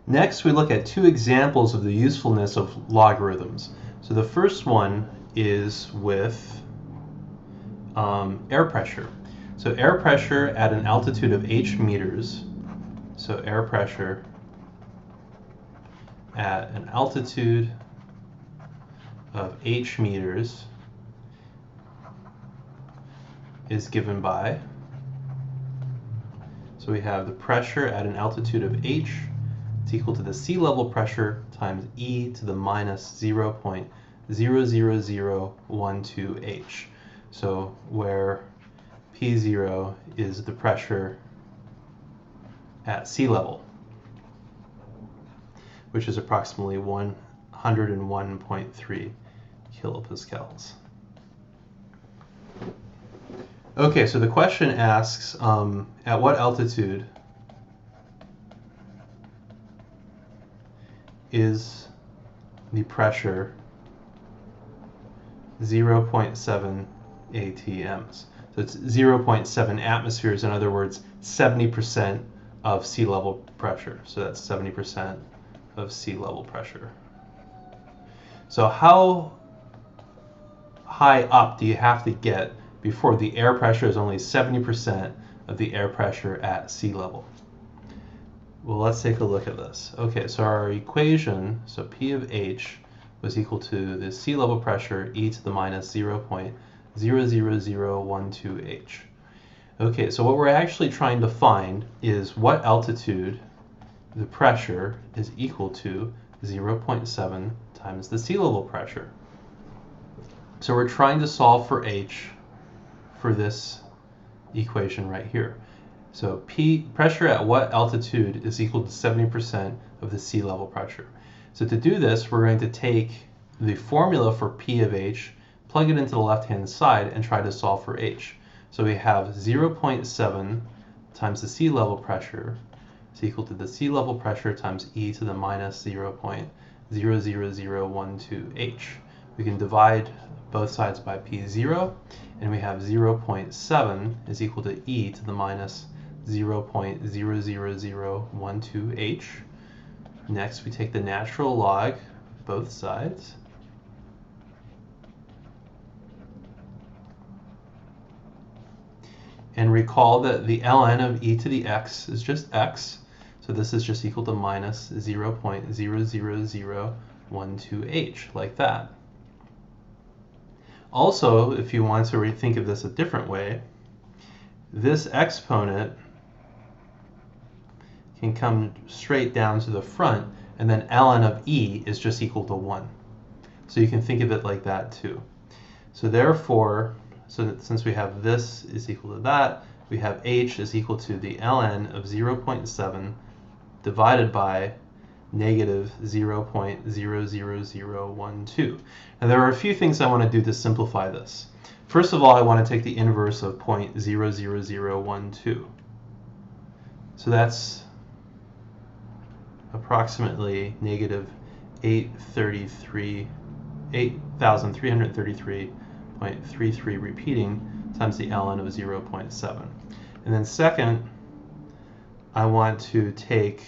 Next, we look at two examples of the usefulness of logarithms. So the first one is with air pressure. So air pressure at an altitude of h meters. So air pressure at an altitude of h meters is given by, so we have the pressure at an altitude of h is equal to the sea level pressure times e to the minus 0.00012 h. So where P0 is the pressure at sea level, which is approximately 101.3 kilopascals. Okay, so the question asks, at what altitude is the pressure 0.7 atms? So it's 0.7 atmospheres, in other words, 70% of sea level pressure. So that's 70% of sea level pressure. So how high up do you have to get before the air pressure is only 70% of the air pressure at sea level? Well, let's take a look at this. Okay, so our equation, so P of H was equal to the sea level pressure e to the minus 0.00012 h. Okay, so what we're actually trying to find is what altitude the pressure is equal to 0.7 times the sea level pressure. So we're trying to solve for h for this equation right here. So pressure at what altitude is equal to 70% of the sea level pressure. So to do this, we're going to take the formula for P of H, plug it into the left-hand side, and try to solve for H. So we have 0.7 times the sea level pressure is equal to the sea level pressure times e to the minus 0.00012 h. We can divide both sides by P0, and we have 0.7 is equal to e to the minus 0.00012 h. Next, we take the natural log both sides. And recall that the ln of e to the x is just x, so this is just equal to minus 0.00012 h, like that. Also, if you want to rethink of this a different way, this exponent can come straight down to the front, and then ln of e is just equal to 1. So you can think of it like that too. So therefore, since we have this is equal to that, we have h is equal to the ln of 0.7 divided by negative 0.00012. Now there are a few things I want to do to simplify this. First of all, I want to take the inverse of 0.00012. So that's approximately negative 8,333.33 repeating times the ln of 0.7. And then second, I want to take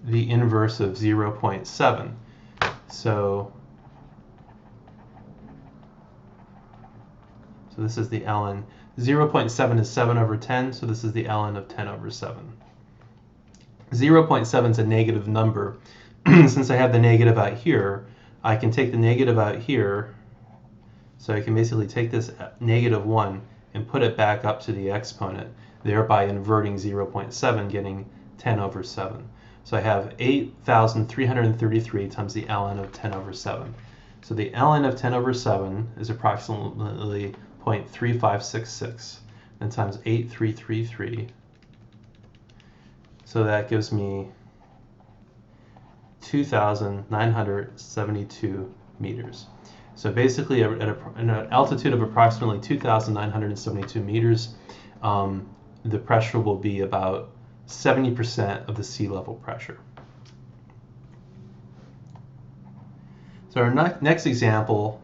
the inverse of 0.7. So this is the ln. 0.7 is 7 over 10, so this is the ln of 10 over 7. 0.7 is a negative number. Since I have the negative out here, I can take the negative out here, so I can basically take this negative 1 and put it back up to the exponent, thereby inverting 0.7, getting 10 over 7. So I have 8,333 times the ln of 10 over 7. So the ln of 10 over 7 is approximately 0.3566, and times 8,333. So that gives me 2,972 meters. So basically, at an altitude of approximately 2,972 meters, the pressure will be about 70% of the sea level pressure. So our next example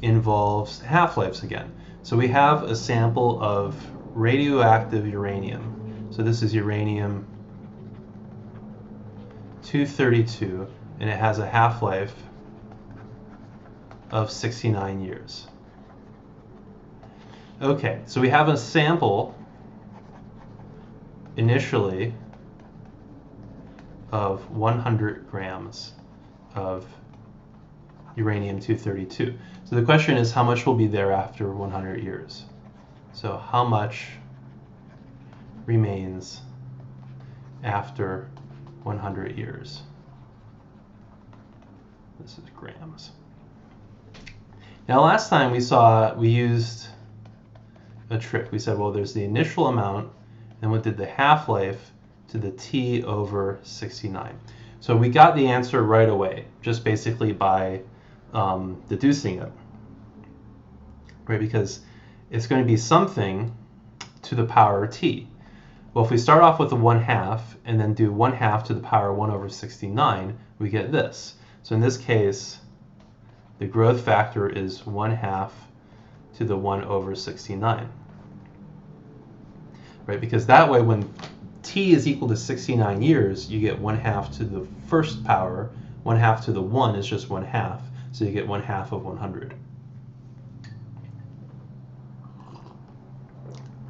involves half-lives again. So we have a sample of radioactive uranium. So this is uranium 232, and it has a half-life of 69 years. Okay, so we have a sample initially of 100 grams of uranium-232. So the question is, how much will be there after 100 years? So how much remains after 100 years? This is grams. Now last time we used a trick. We said, well, there's the initial amount, and we did the half-life to the t over 69. So we got the answer right away, just basically by deducing it, right? Because it's going to be something to the power t. Well, if we start off with a 1/2 and then do 1/2 to the power 1 over 69, we get this. So in this case, the growth factor is 1/2 to the 1 over 69, right? Because that way, when t is equal to 69 years, you get 1/2 to the first power. 1/2 to the 1 is just 1/2, so you get 1/2 of 100.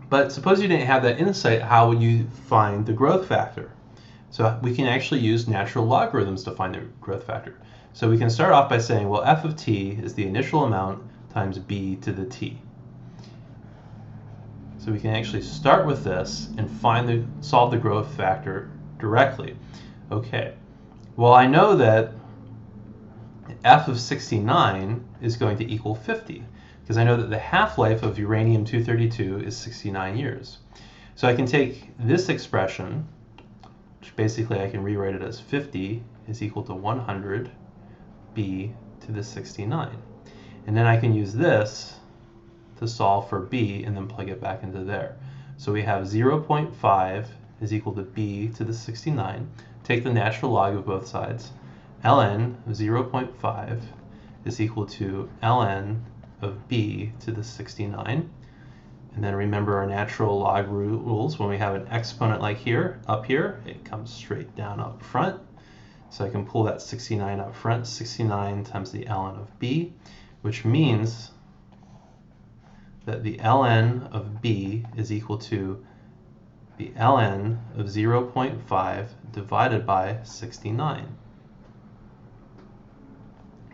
But suppose you didn't have that insight, how would you find the growth factor? So we can actually use natural logarithms to find the growth factor. So we can start off by saying, well, f of t is the initial amount times b to the t. So we can actually start with this and solve the growth factor directly. Okay, well, I know that f of 69 is going to equal 50, because I know that the half-life of uranium-232 is 69 years. So I can take this expression, which basically I can rewrite it as 50 is equal to 100 b to the 69. And then I can use this to solve for b and then plug it back into there. So we have 0.5 is equal to b to the 69. Take the natural log of both sides. ln of 0.5 is equal to ln of b to the 69. And then remember our natural log rules. When we have an exponent like up here, it comes straight down up front. So I can pull that 69 up front, 69 times the ln of b, which means that the ln of b is equal to the ln of 0.5 divided by 69,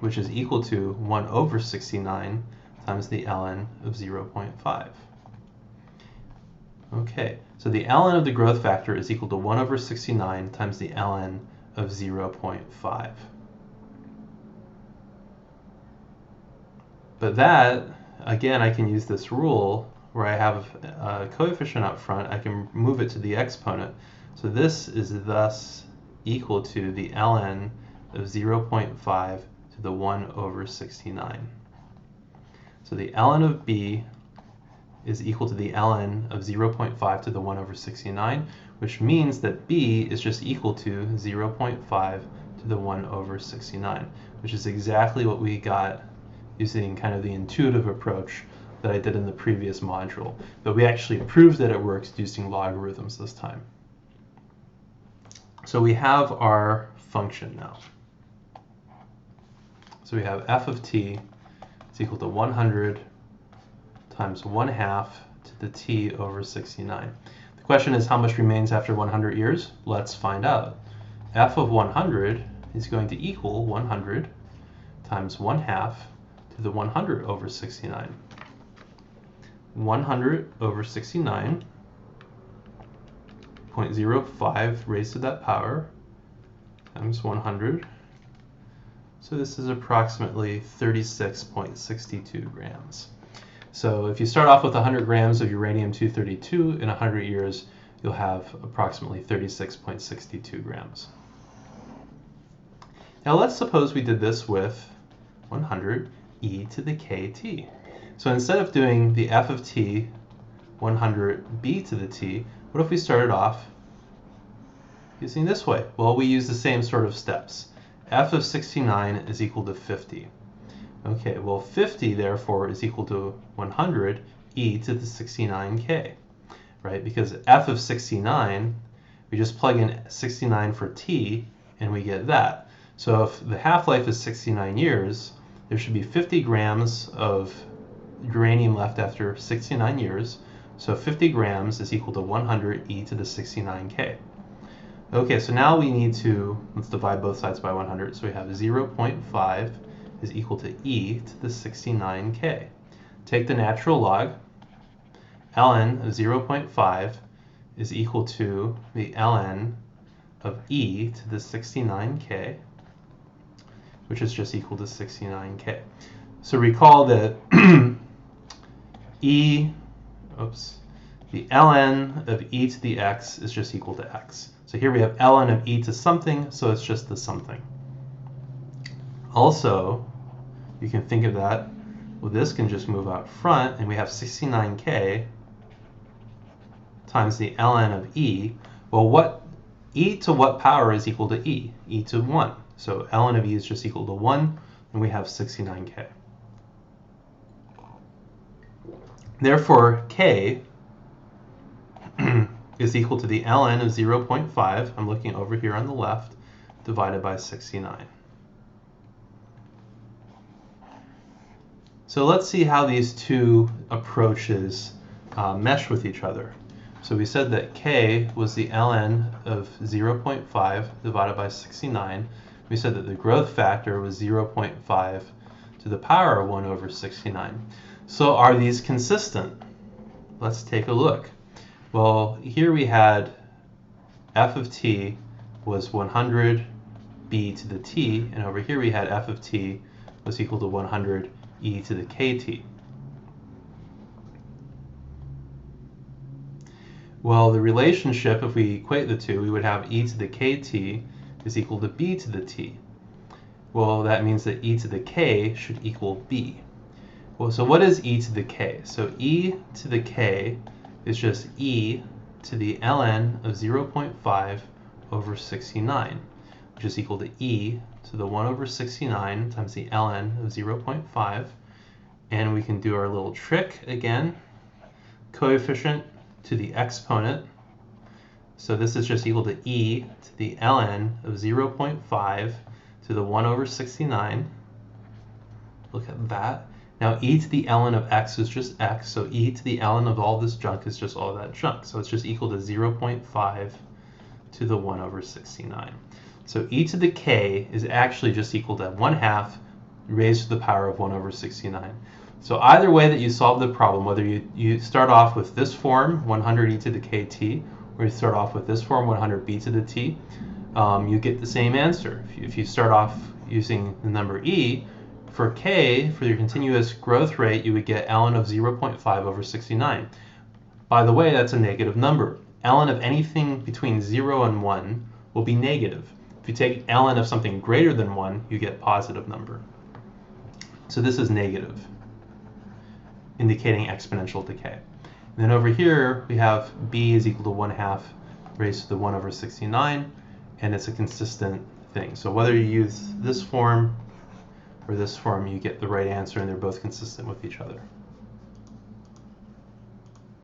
which is equal to 1 over 69 times the ln of 0.5. Okay, so the ln of the growth factor is equal to 1 over 69 times the ln of 0.5. But that, again, I can use this rule where I have a coefficient up front. I can move it to the exponent. So this is thus equal to the ln of 0.5 to the 1 over 69. So the ln of b is equal to the ln of 0.5 to the 1 over 69, which means that b is just equal to 0.5 to the 1 over 69, which is exactly what we got using kind of the intuitive approach that I did in the previous module. But we actually proved that it works using logarithms this time. So we have our function now. So we have f of t is equal to 100 times 1/2 to the t over 69. The question is, how much remains after 100 years? Let's find out. F of 100 is going to equal 100 times 1/2 to the 100 over 69. 100 over 69, 0.05 raised to that power, times 100. So this is approximately 36.62 grams. So if you start off with 100 grams of uranium-232, in 100 years, you'll have approximately 36.62 grams. Now let's suppose we did this with 100 e to the kt. So instead of doing the f of t 100 b to the t, what if we started off using this way? Well, we use the same sort of steps. F of 69 is equal to 50. Okay, well 50 therefore is equal to 100 e to the 69k, right? Because f of 69, we just plug in 69 for t and we get that. So if the half-life is 69 years, there should be 50 grams of uranium left after 69 years. So 50 grams is equal to 100 e to the 69k. Okay, so now we need to, let's divide both sides by 100. So we have 0.5 is equal to e to the 69k. Take the natural log. ln of 0.5 is equal to the ln of e to the 69k, which is just equal to 69k. So recall that the ln of e to the x is just equal to x. So here we have ln of e to something, so it's just the something. Also, you can think of that, well, this can just move out front, and we have 69k times the ln of e. Well, what e to what power is equal to e? E to 1. So ln of e is just equal to 1, and we have 69k. Therefore, k is equal to the ln of 0.5, I'm looking over here on the left, divided by 69. So let's see how these two approaches mesh with each other. So we said that k was the ln of 0.5 divided by 69. We said that the growth factor was 0.5 to the power of 1 over 69. So are these consistent? Let's take a look. Well, here we had f of t was 100 b to the t, and over here we had f of t was equal to 100 e to the kt. Well, the relationship, if we equate the two, we would have e to the kt is equal to b to the t. Well, that means that e to the k should equal b. Well, so what is e to the k? So e to the k is just e to the ln of 0.5 over 69, which is equal to e to the 1 over 69 times the ln of 0.5. And we can do our little trick again, coefficient to the exponent. So this is just equal to e to the ln of 0.5 to the 1 over 69. Look at that. Now e to the ln of x is just x, so e to the ln of all this junk is just all that junk. So it's just equal to 0.5 to the 1 over 69. So e to the k is actually just equal to 1/2 raised to the power of 1 over 69. So either way that you solve the problem, whether you start off with this form, 100 e to the kt, or you start off with this form, 100 b to the t, you get the same answer. If you start off using the number e, for k, for your continuous growth rate, you would get ln of 0.5 over 69. By the way, that's a negative number. Ln of anything between 0 and 1 will be negative. If you take ln of something greater than 1, you get positive number. So this is negative, indicating exponential decay. And then over here, we have b is equal to 1/2 raised to the 1 over 69, and it's a consistent thing. So whether you use this form or this form, you get the right answer, and they're both consistent with each other.